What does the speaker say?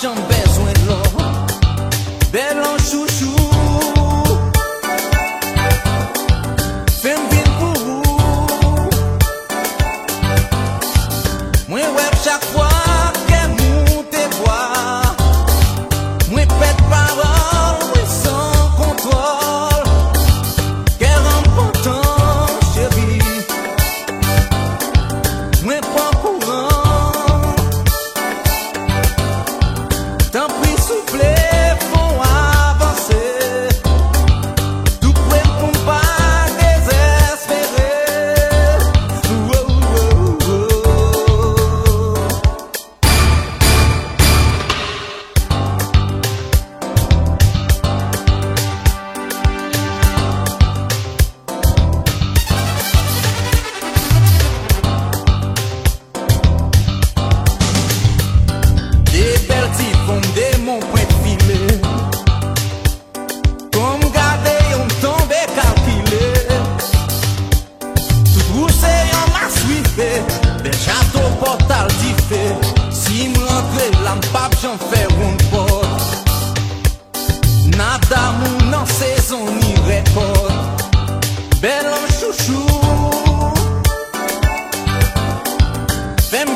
j'en besoin de l'or. Belle en chouchou. Femme vin pour vous. Moi web chaque fois que nous te vois. Moi pète parole, oui sans contrôle. Qu'elle remportant, chérie. Moi pas courant. Tant pis souffler. Fondé mon point de filet. Comme garder on tombe calculé. Tout rousse en m'a suivi. Des châteaux portal diffé. Si m'rentre la m'pape j'en fais une porte. Nada moun en saison ni récolte. Belle en chouchou. Femme